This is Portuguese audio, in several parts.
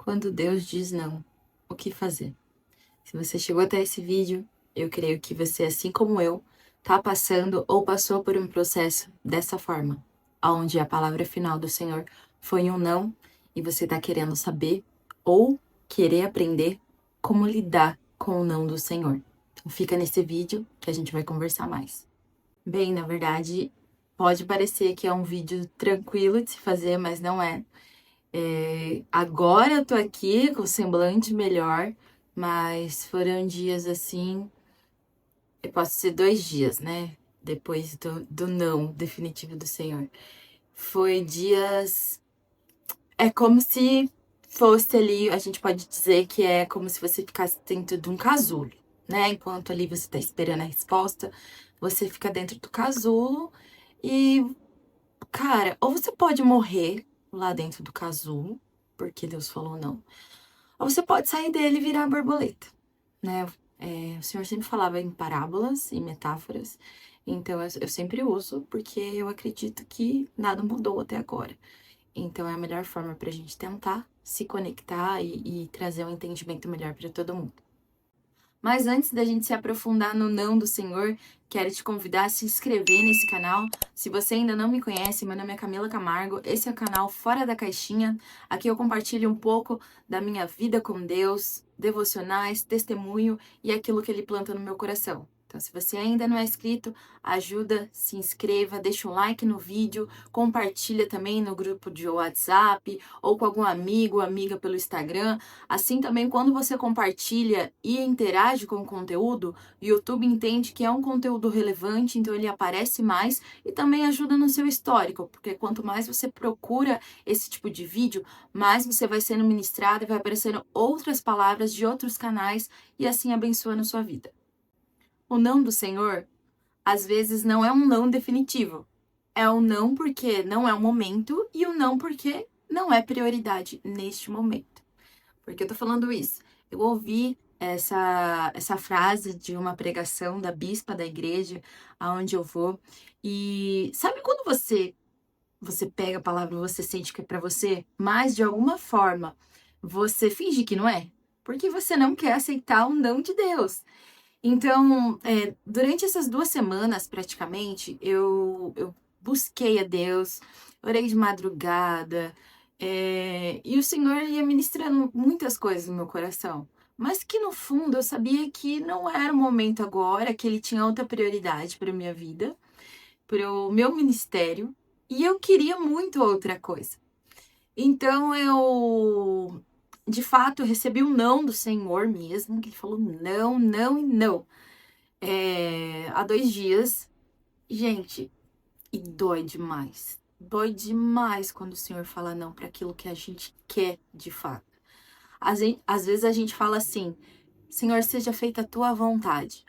Quando Deus diz não, o que fazer? Se você chegou até esse vídeo, eu creio que você, assim como eu, tá passando ou passou por um processo dessa forma, onde a palavra final do Senhor foi um não e você tá querendo saber ou querer aprender como lidar com o não do Senhor. Então fica nesse vídeo que a gente vai conversar mais. Bem, na verdade, pode parecer que é um vídeo tranquilo de se fazer, mas não é. Agora eu tô aqui com o semblante melhor, mas foram dias assim, eu posso ser 2 dias, né? Depois do não definitivo do Senhor. Foi dias. É como se fosse ali, a gente pode dizer que é como se você ficasse dentro de um casulo, né? Enquanto ali você tá esperando a resposta, você fica dentro do casulo e, cara, ou você pode morrer lá dentro do casulo, porque Deus falou não. Ou você pode sair dele e virar borboleta, né? O Senhor sempre falava em parábolas e metáforas, então eu sempre uso, porque eu acredito que nada mudou até agora. Então é a melhor forma para a gente tentar se conectar e trazer um entendimento melhor para todo mundo. Mas antes da gente se aprofundar no não do Senhor, quero te convidar a se inscrever nesse canal. Se você ainda não me conhece, meu nome é Camila Camargo, esse é o canal Fora da Caixinha. Aqui eu compartilho um pouco da minha vida com Deus, devocionais, testemunho e aquilo que Ele planta no meu coração. Então, se você ainda não é inscrito, ajuda, se inscreva, deixa um like no vídeo, compartilha também no grupo de WhatsApp ou com algum amigo ou amiga pelo Instagram. Assim também, quando você compartilha e interage com o conteúdo, o YouTube entende que é um conteúdo relevante, então ele aparece mais e também ajuda no seu histórico, porque quanto mais você procura esse tipo de vídeo, mais você vai sendo ministrado e vai aparecendo outras palavras de outros canais e assim abençoando a sua vida. O não do Senhor, às vezes, não é um não definitivo. É um não porque não é o momento e o não porque não é prioridade neste momento. Por que eu tô falando isso? Eu ouvi essa frase de uma pregação da bispa da igreja aonde eu vou. E sabe quando você pega a palavra e você sente que é para você, mas de alguma forma você finge que não é? Porque você não quer aceitar o não de Deus. Então, durante essas 2 semanas, praticamente, eu busquei a Deus, orei de madrugada, e o Senhor ia ministrando muitas coisas no meu coração. Mas que no fundo eu sabia que não era o momento agora, que Ele tinha outra prioridade para minha vida, para o meu ministério, e eu queria muito outra coisa. Então eu, de fato, recebi um não do Senhor mesmo, que Ele falou não, não e não. Há 2 dias. Gente, e dói demais. Dói demais quando o Senhor fala não para aquilo que a gente quer de fato. Às vezes a gente fala assim: Senhor, seja feita a tua vontade.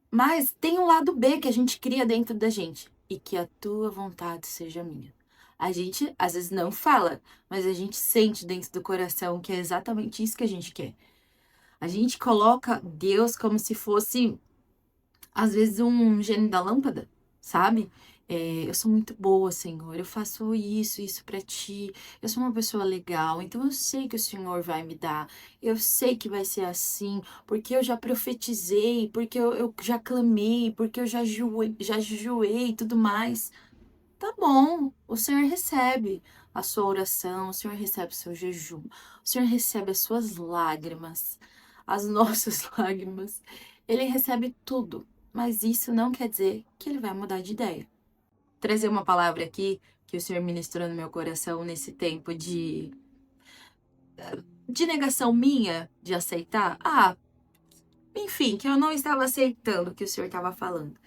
Mas tem um lado B que a gente cria dentro da gente: e que a tua vontade seja minha. A gente às vezes não fala, mas a gente sente dentro do coração que é exatamente isso que a gente quer. A gente coloca Deus como se fosse às vezes um gênio da lâmpada, sabe? Eu sou muito boa, Senhor, eu faço isso, isso pra ti, eu sou uma pessoa legal, então eu sei que o Senhor vai me dar, eu sei que vai ser assim, porque eu já profetizei, porque eu já clamei, porque eu já jejuei e tudo mais. Tá bom, o Senhor recebe a sua oração, o Senhor recebe o seu jejum, o Senhor recebe as suas lágrimas, as nossas lágrimas. Ele recebe tudo, mas isso não quer dizer que ele vai mudar de ideia. Trazer uma palavra aqui que o Senhor ministrou no meu coração nesse tempo de negação minha de aceitar. Enfim, que eu não estava aceitando o que o Senhor estava falando.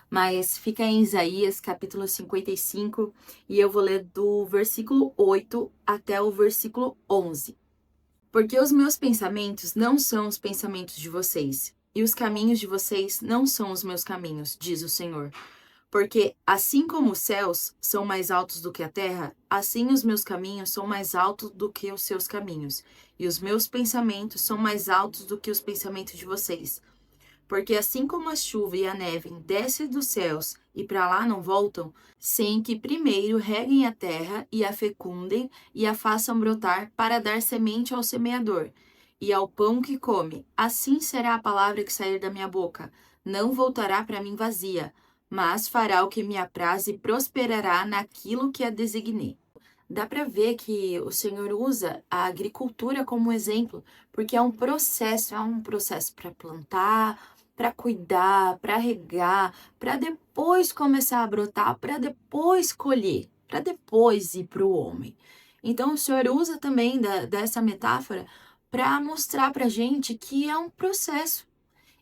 Mas fica em Isaías, capítulo 55, e eu vou ler do versículo 8 até o versículo 11. Porque os meus pensamentos não são os pensamentos de vocês, e os caminhos de vocês não são os meus caminhos, diz o Senhor. Porque assim como os céus são mais altos do que a terra, assim os meus caminhos são mais altos do que os seus caminhos, e os meus pensamentos são mais altos do que os pensamentos de vocês. Porque assim como a chuva e a neve descem dos céus e para lá não voltam, sem que primeiro reguem a terra e a fecundem e a façam brotar para dar semente ao semeador e ao pão que come, assim será a palavra que sair da minha boca. Não voltará para mim vazia, mas fará o que me apraz e prosperará naquilo que a designei. Dá para ver que o Senhor usa a agricultura como exemplo, porque é um processo para plantar, para cuidar, para regar, para depois começar a brotar, para depois colher, para depois ir para o homem. Então o Senhor usa também dessa metáfora para mostrar para a gente que é um processo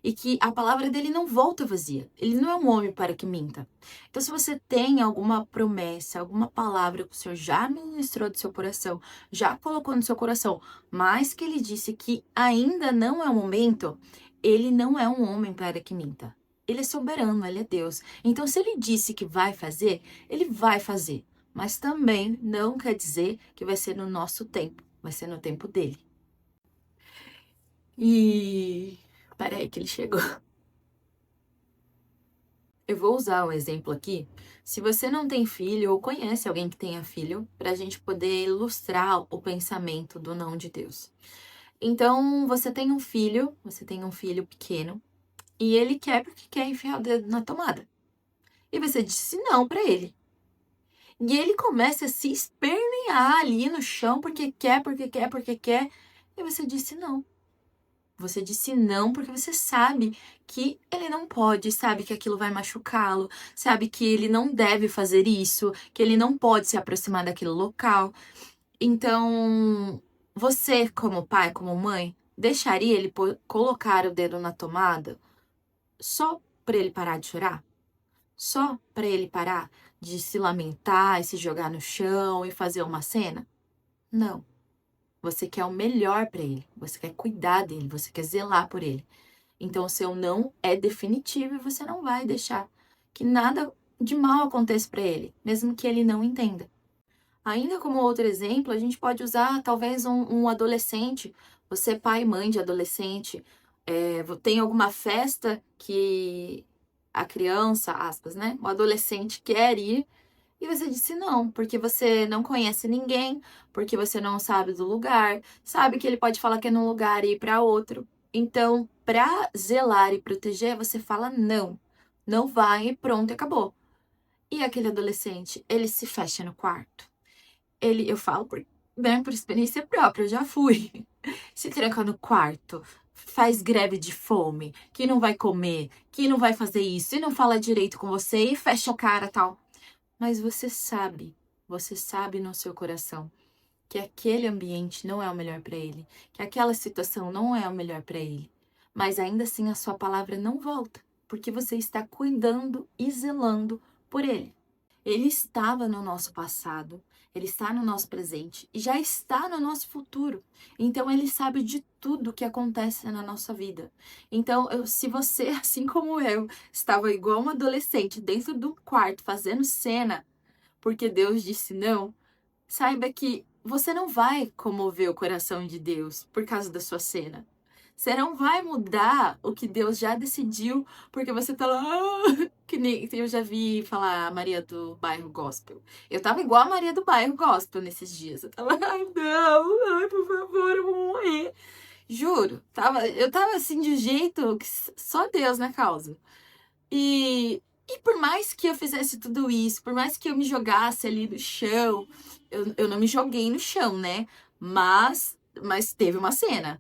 e que a palavra dele não volta vazia. Ele não é um homem para que minta. Então, se você tem alguma promessa, alguma palavra que o Senhor já ministrou do seu coração, já colocou no seu coração, mas que ele disse que ainda não é o momento, ele não é um homem para que minta. Ele é soberano, ele é Deus. Então, se ele disse que vai fazer, ele vai fazer. Mas também não quer dizer que vai ser no nosso tempo, vai ser no tempo dele. E peraí que ele chegou. Eu vou usar um exemplo aqui. Se você não tem filho ou conhece alguém que tenha filho, para a gente poder ilustrar o pensamento do não de Deus. Então, você tem um filho pequeno, e ele quer porque quer enfiar o dedo na tomada. E você disse não para ele. E ele começa a se espernear ali no chão porque quer, porque quer, porque quer. E você disse não. Você disse não porque você sabe que ele não pode, sabe que aquilo vai machucá-lo, sabe que ele não deve fazer isso, que ele não pode se aproximar daquele local. Então, você, como pai, como mãe, deixaria ele colocar o dedo na tomada só para ele parar de chorar? Só para ele parar de se lamentar e se jogar no chão e fazer uma cena? Não. Você quer o melhor para ele, você quer cuidar dele, você quer zelar por ele. Então, o seu não é definitivo e você não vai deixar que nada de mal aconteça para ele, mesmo que ele não entenda. Ainda como outro exemplo, a gente pode usar talvez um adolescente, você pai e mãe de adolescente, tem alguma festa que a criança, aspas, né, o adolescente quer ir, e você disse não, porque você não conhece ninguém, porque você não sabe do lugar, sabe que ele pode falar que é num lugar e ir para outro. Então, para zelar e proteger, você fala não. Não vai e pronto, acabou. E aquele adolescente, ele se fecha no quarto. Eu falo por experiência própria, eu já fui. Se tranca no quarto, faz greve de fome, que não vai comer, que não vai fazer isso, e não fala direito com você, e fecha a cara tal. Mas você sabe no seu coração que aquele ambiente não é o melhor para ele, que aquela situação não é o melhor para ele. Mas ainda assim a sua palavra não volta, porque você está cuidando e zelando por ele. Ele estava no nosso passado, ele está no nosso presente e já está no nosso futuro. Então ele sabe de tudo que acontece na nossa vida. Então, se você, assim como eu, estava igual um adolescente dentro do quarto fazendo cena, porque Deus disse não, saiba que você não vai comover o coração de Deus por causa da sua cena. Você não vai mudar o que Deus já decidiu, porque você tá lá, que nem eu já vi falar a Maria do Bairro Gospel. Eu tava igual a Maria do Bairro Gospel nesses dias. Eu tava, ai não, ai por favor, eu vou morrer. Juro, eu tava assim de jeito que só Deus na causa. E por mais que eu fizesse tudo isso, por mais que eu me jogasse ali no chão, eu não me joguei no chão, né? Mas teve uma cena.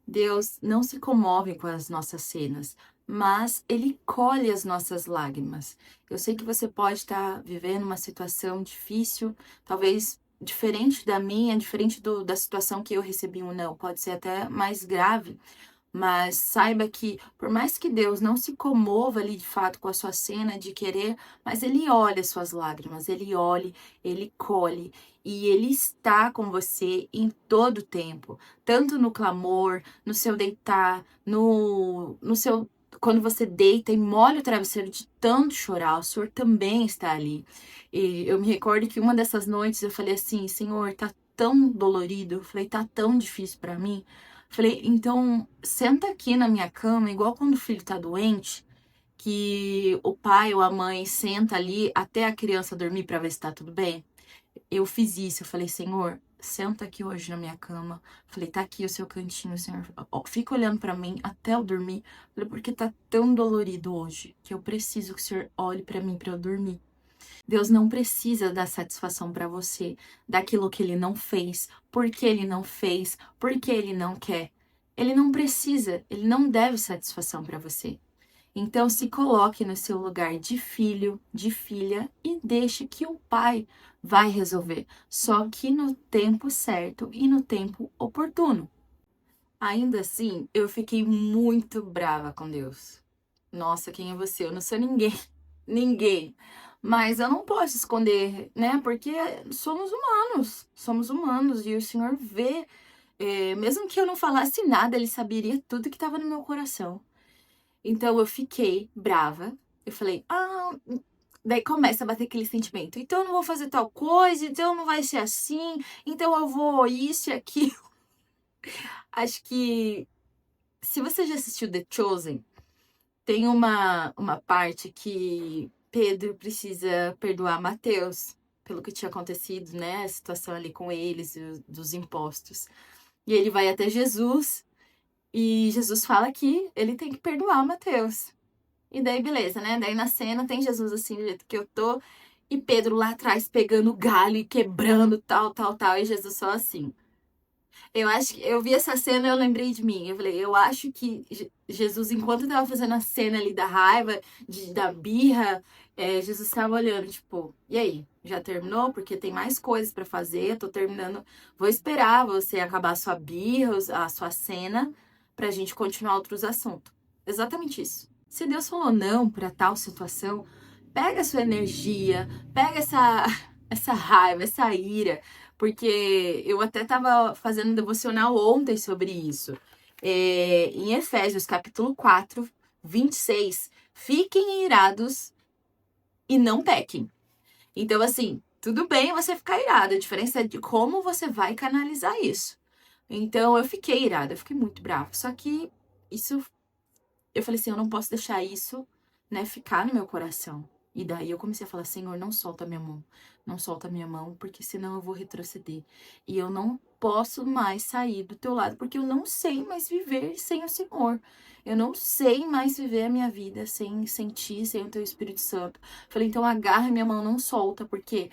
Deus não se comove com as nossas cenas, mas Ele colhe as nossas lágrimas. Eu sei que você pode estar vivendo uma situação difícil, talvez diferente da minha, diferente da situação que eu recebi um não, pode ser até mais grave, mas saiba que, por mais que Deus não se comova ali de fato com a sua cena de querer, mas Ele olha as suas lágrimas, Ele olha, Ele colhe. E Ele está com você em todo o tempo, tanto no clamor, no seu deitar, no seu. Quando você deita e molha o travesseiro de tanto chorar, o Senhor também está ali. E eu me recordo que uma dessas noites eu falei assim: Senhor, tá tão dolorido. Eu falei: tá tão difícil para mim. Falei, então senta aqui na minha cama, igual quando o filho tá doente, que o pai ou a mãe senta ali até a criança dormir pra ver se tá tudo bem. Eu fiz isso, eu falei, Senhor, senta aqui hoje na minha cama. Falei, tá aqui o seu cantinho, Senhor. Ó, fica olhando pra mim até eu dormir. Falei, porque tá tão dolorido hoje que eu preciso que o Senhor olhe pra mim pra eu dormir. Deus não precisa dar satisfação pra você daquilo que ele não fez, porque ele não fez, porque ele não quer. Ele não precisa, ele não deve satisfação pra você. Então, se coloque no seu lugar de filho, de filha e deixe que o pai vai resolver, só que no tempo certo e no tempo oportuno. Ainda assim, eu fiquei muito brava com Deus. Nossa, quem é você? Eu não sou ninguém, ninguém. Mas eu não posso esconder, né? Porque somos humanos e o Senhor vê. Mesmo que eu não falasse nada, Ele saberia tudo que estava no meu coração. Então eu fiquei brava. Eu falei, daí começa a bater aquele sentimento. Então eu não vou fazer tal coisa, então não vai ser assim, então eu vou isso e aquilo. Acho que se você já assistiu The Chosen, tem uma parte que Pedro precisa perdoar Mateus pelo que tinha acontecido, né? A situação ali com eles, dos impostos. E ele vai até Jesus e Jesus fala que ele tem que perdoar Mateus. E daí, beleza, né? Daí na cena tem Jesus assim, do jeito que eu tô, e Pedro lá atrás pegando galho e quebrando, tal, tal, tal, e Jesus só assim. Eu acho que eu vi essa cena e eu lembrei de mim. Eu falei, eu acho que Jesus, enquanto tava fazendo a cena ali da raiva, da birra, Jesus tava olhando, tipo, e aí? Já terminou? Porque tem mais coisas pra fazer, tô terminando. Vou esperar você acabar a sua birra, a sua cena, pra gente continuar outros assuntos. Exatamente isso. Se Deus falou não pra tal situação, pega a sua energia, pega essa raiva, essa ira, porque eu até estava fazendo um devocional ontem sobre isso. Em Efésios, capítulo 4, 26. Fiquem irados e não pequem. Então, assim, tudo bem você ficar irado. A diferença é de como você vai canalizar isso. Então, eu fiquei irada, eu fiquei muito brava. Só que isso, eu falei assim, eu não posso deixar isso, né, ficar no meu coração. E daí eu comecei a falar, Senhor, não solta a minha mão. Não solta a minha mão, porque senão eu vou retroceder. E eu não posso mais sair do teu lado, porque eu não sei mais viver sem o Senhor. Eu não sei mais viver a minha vida sem ti, sem o teu Espírito Santo. Falei, então agarra minha mão, não solta, porque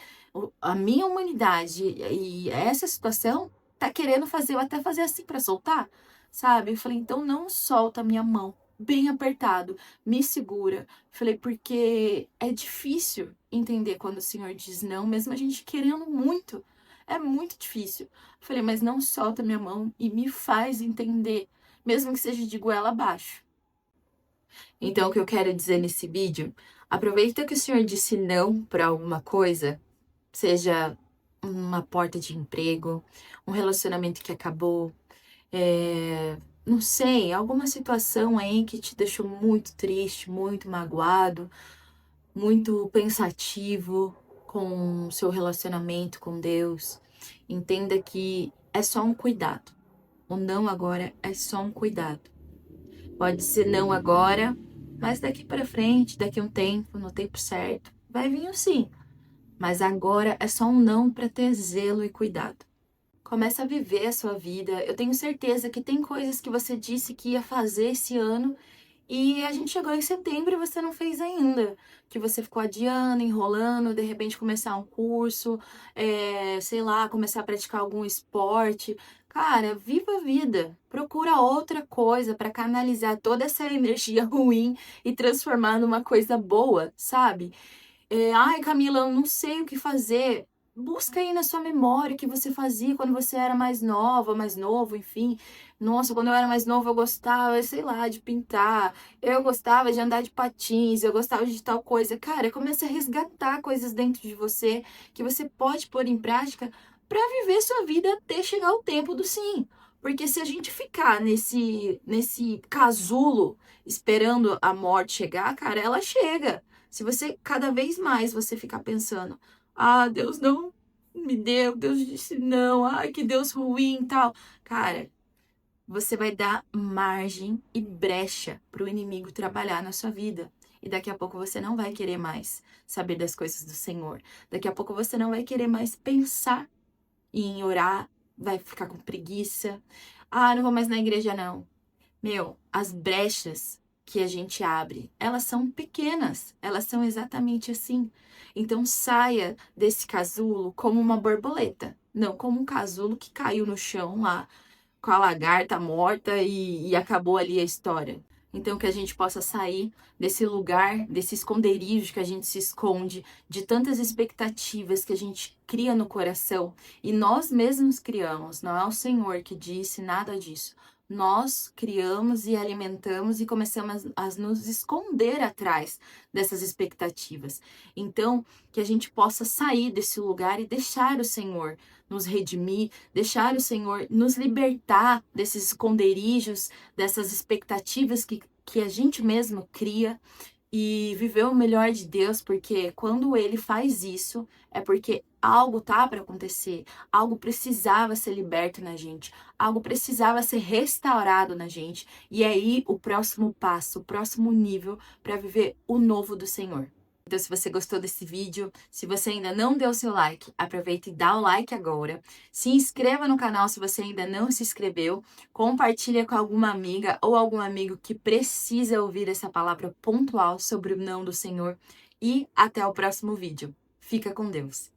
a minha humanidade e essa situação tá querendo fazer eu até fazer assim pra soltar, sabe? Eu falei, então não solta a minha mão, bem apertado, me segura. Falei, porque é difícil entender quando o Senhor diz não, mesmo a gente querendo muito. É muito difícil. Falei, mas não solta minha mão e me faz entender, mesmo que seja de goela abaixo. Então, o que eu quero dizer nesse vídeo, aproveita que o Senhor disse não para alguma coisa, seja uma porta de emprego, um relacionamento que acabou, não sei, alguma situação aí que te deixou muito triste, muito magoado, muito pensativo com o seu relacionamento com Deus. Entenda que é só um cuidado. O não agora é só um cuidado. Pode ser não agora, mas daqui para frente, daqui a um tempo, no tempo certo, vai vir um sim. Mas agora é só um não para ter zelo e cuidado. Começa a viver a sua vida. Eu tenho certeza que tem coisas que você disse que ia fazer esse ano e a gente chegou em setembro e você não fez ainda. Que você ficou adiando, enrolando, de repente começar um curso, sei lá, começar a praticar algum esporte. Cara, viva a vida. Procura outra coisa para canalizar toda essa energia ruim e transformar numa coisa boa, sabe? Ai, Camila, eu não sei o que fazer. Busca aí na sua memória o que você fazia quando você era mais nova, mais novo, enfim. Nossa, quando eu era mais nova eu gostava, sei lá, de pintar. Eu gostava de andar de patins, eu gostava de tal coisa. Cara, começa a resgatar coisas dentro de você que você pode pôr em prática para viver sua vida até chegar o tempo do sim. Porque se a gente ficar nesse casulo esperando a morte chegar, cara, ela chega. Se você, cada vez mais, você ficar pensando, Deus não me deu, Deus disse não, ai, que Deus ruim e tal. Cara, você vai dar margem e brecha para o inimigo trabalhar na sua vida. E daqui a pouco você não vai querer mais saber das coisas do Senhor. Daqui a pouco você não vai querer mais pensar em orar, vai ficar com preguiça. Ah, não vou mais na igreja não. Meu, as brechas que a gente abre, elas são pequenas, elas são exatamente assim. Então saia desse casulo como uma borboleta, não como um casulo que caiu no chão lá com a lagarta morta e acabou ali a história. Então, que a gente possa sair desse lugar, desse esconderijo que a gente se esconde, de tantas expectativas que a gente cria no coração e nós mesmos criamos, não é o Senhor que disse nada disso. Nós criamos e alimentamos e começamos a nos esconder atrás dessas expectativas. Então, que a gente possa sair desse lugar e deixar o Senhor nos redimir, deixar o Senhor nos libertar desses esconderijos, dessas expectativas que a gente mesmo cria e viver o melhor de Deus, porque quando Ele faz isso, é porque algo tá para acontecer, algo precisava ser liberto na gente, algo precisava ser restaurado na gente, e aí o próximo passo, o próximo nível para viver o novo do Senhor. Então, se você gostou desse vídeo, se você ainda não deu seu like, aproveita e dá o like agora. Se inscreva no canal se você ainda não se inscreveu. Compartilha com alguma amiga ou algum amigo que precisa ouvir essa palavra pontual sobre o não do Senhor. E até o próximo vídeo. Fica com Deus.